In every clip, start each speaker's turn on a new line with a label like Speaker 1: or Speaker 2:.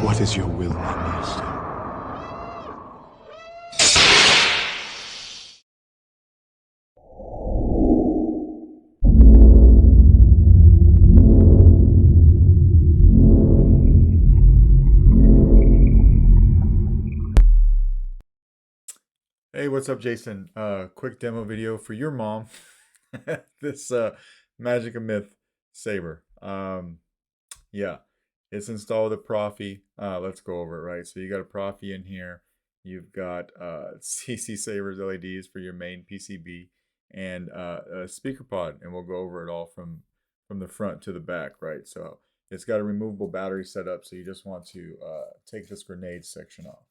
Speaker 1: What is your will, my master?
Speaker 2: Hey, what's up, Jason? Quick demo video for your mom. This Magic of Myth saber. Yeah, it's installed with a Proffie. Let's go over it, right? So you got a Proffie in here. You've got CC Sabers LEDs for your main PCB and a speaker pod, and we'll go over it all from the front to the back, right? So it's got a removable battery set up, so you just want to take this grenade section off.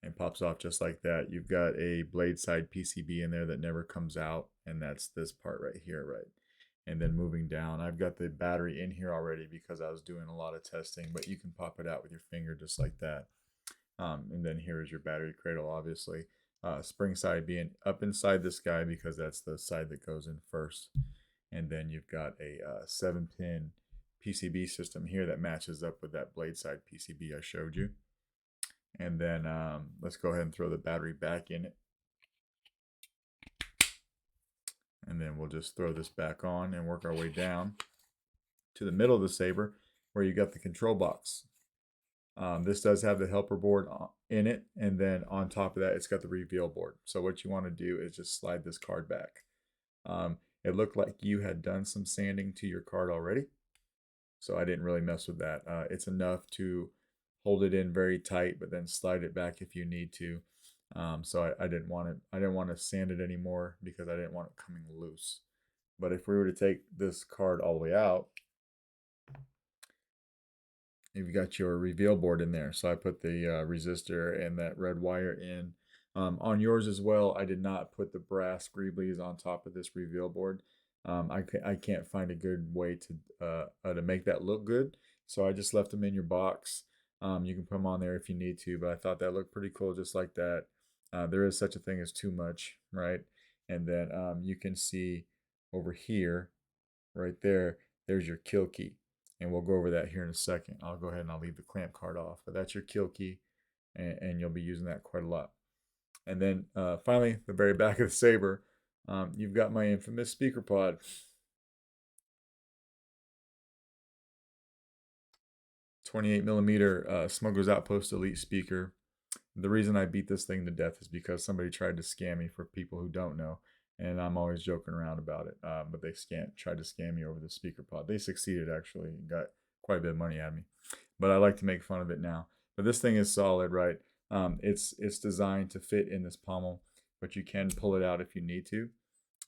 Speaker 2: And pops off just like that. You've got a blade side PCB in there that never comes out, and that's this part right here, right? And then moving down, I've got the battery in here already because I was doing a lot of testing, but you can pop it out with your finger just like that. And then here is your battery cradle, obviously. Spring side being up inside this guy because that's the side that goes in first. And then you've got a 7-pin PCB system here that matches up with that blade side PCB I showed you. And then let's go ahead and throw the battery back in it. And then we'll just throw this back on and work our way down to the middle of the saber where you got the control box. This does have the helper board in it, and then on top of that, it's got the reveal board. So what you want to do is just slide this card back. It looked like you had done some sanding to your card already, so I didn't really mess with that. It's enough to hold it in very tight, but then slide it back if you need to. So I didn't want it. I didn't want to sand it anymore because I didn't want it coming loose. But if we were to take this card all the way out, you've got your reveal board in there. So I put the resistor and that red wire in. On yours as well, I did not put the brass greeblies on top of this reveal board. I can't find a good way to make that look good. So I just left them in your box. You can put them on there if you need to, but I thought that looked pretty cool just like that. There is such a thing as too much, right? And then you can see over here, right there, there's your kill key. And we'll go over that here in a second. I'll go ahead and I'll leave the clamp card off, but that's your kill key, and you'll be using that quite a lot. And then finally, the very back of the saber, you've got my infamous speaker pod. 28mm Smugglers Outpost Elite speaker. The reason I beat this thing to death is because somebody tried to scam me, for people who don't know, and I'm always joking around about it. But they tried to scam me over the speaker pod. They succeeded, actually, and got quite a bit of money out of me. But I like to make fun of it now. But this thing is solid, right? It's designed to fit in this pommel, but you can pull it out if you need to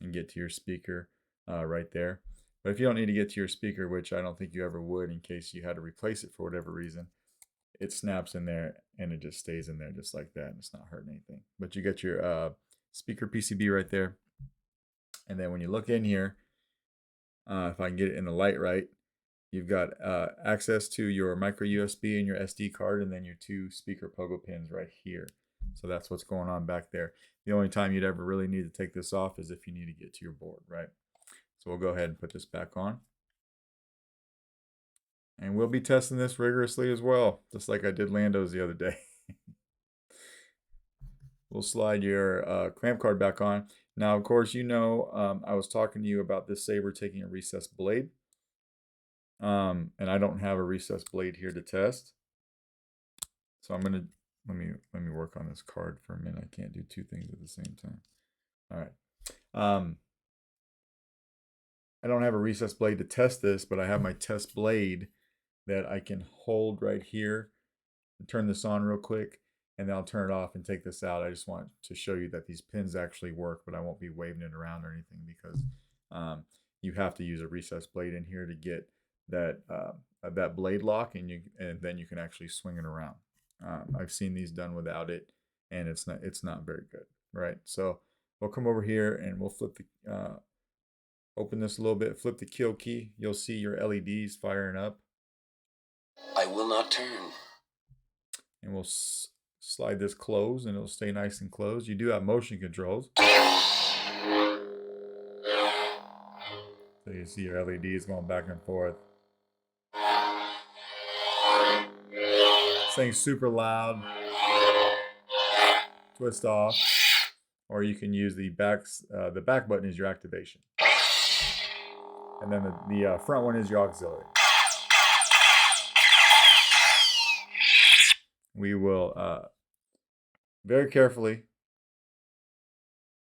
Speaker 2: and get to your speaker right there. But if you don't need to get to your speaker, which I don't think you ever would in case you had to replace it for whatever reason, it snaps in there and it just stays in there just like that, and it's not hurting anything. But you get your speaker PCB right there. And then when you look in here, if I can get it in the light right, you've got access to your micro USB and your SD card, and then your two speaker pogo pins right here. So that's what's going on back there. The only time you'd ever really need to take this off is if you need to get to your board, right? So we'll go ahead and put this back on. And we'll be testing this rigorously as well, just like I did Lando's the other day. We'll slide your clamp card back on. Now, of course, I was talking to you about this saber taking a recessed blade. And I don't have a recessed blade here to test. So I'm gonna let me work on this card for a minute. I can't do two things at the same time. All right. I don't have a recessed blade to test this, but I have my test blade that I can hold right here and turn this on real quick, and then I'll turn it off and take this out. I just want to show you that these pins actually work, but I won't be waving it around or anything because you have to use a recessed blade in here to get that blade lock, and then you can actually swing it around. I've seen these done without it, and it's not very good, right? So we'll come over here and we'll flip the open this a little bit, flip the kill key. You'll see your LEDs firing up.
Speaker 3: I will not turn.
Speaker 2: And we'll slide this closed, and it'll stay nice and closed. You do have motion controls. So you see your LEDs going back and forth. This thing's super loud. Twist off. Or you can use the back button is your activation. And then the front one is your auxiliary. We will very carefully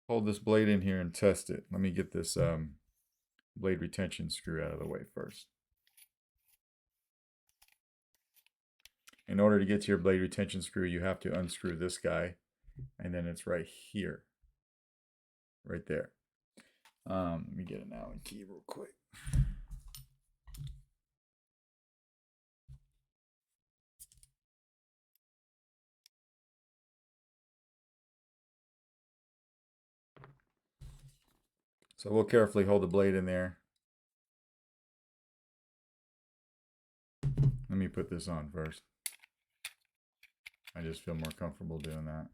Speaker 2: hold this blade in here and test it. Let me get this blade retention screw out of the way first. In order to get to your blade retention screw, you have to unscrew this guy, and then it's right here, right there. Let me get an Allen key real quick. So we'll carefully hold the blade in there. Let me put this on first. I just feel more comfortable doing that.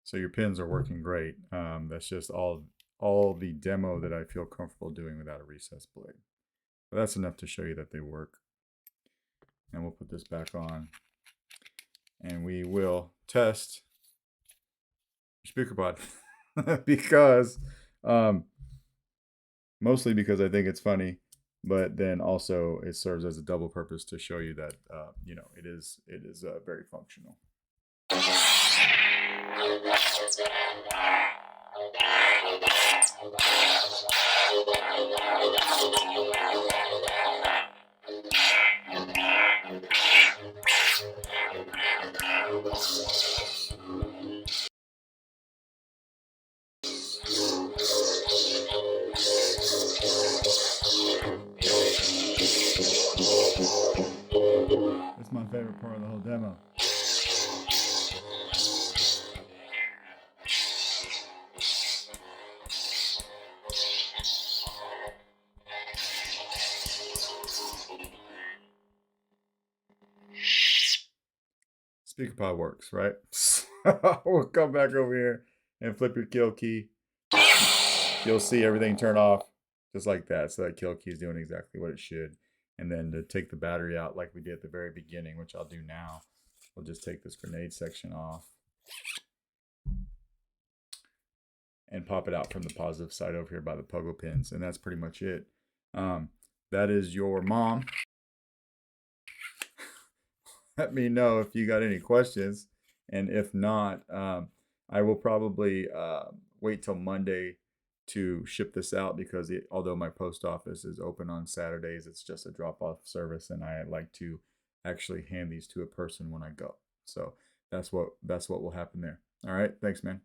Speaker 2: So your pins are working great. That's just all the demo that I feel comfortable doing without a recessed blade. But that's enough to show you that they work. And we'll put this back on. And we will test your speaker pod. Because, mostly because I think it's funny, but then also it serves as a double purpose to show you that, you know, it is very functional. That's my favorite part of the whole demo. Speaker pod works, right? We'll come back over here and flip your kill key. You'll see everything turn off just like that. So that kill key is doing exactly what it should. And then to take the battery out like we did at the very beginning, which I'll do now, we'll just take this grenade section off and pop it out from the positive side over here by the pogo pins. And that's pretty much it. That is your MoM. Let me know if you got any questions. And if not, I will probably wait till Monday to ship this out because although my post office is open on Saturdays, it's just a drop-off service, and I like to actually hand these to a person when I go. So that's what will happen there. All right, thanks, man.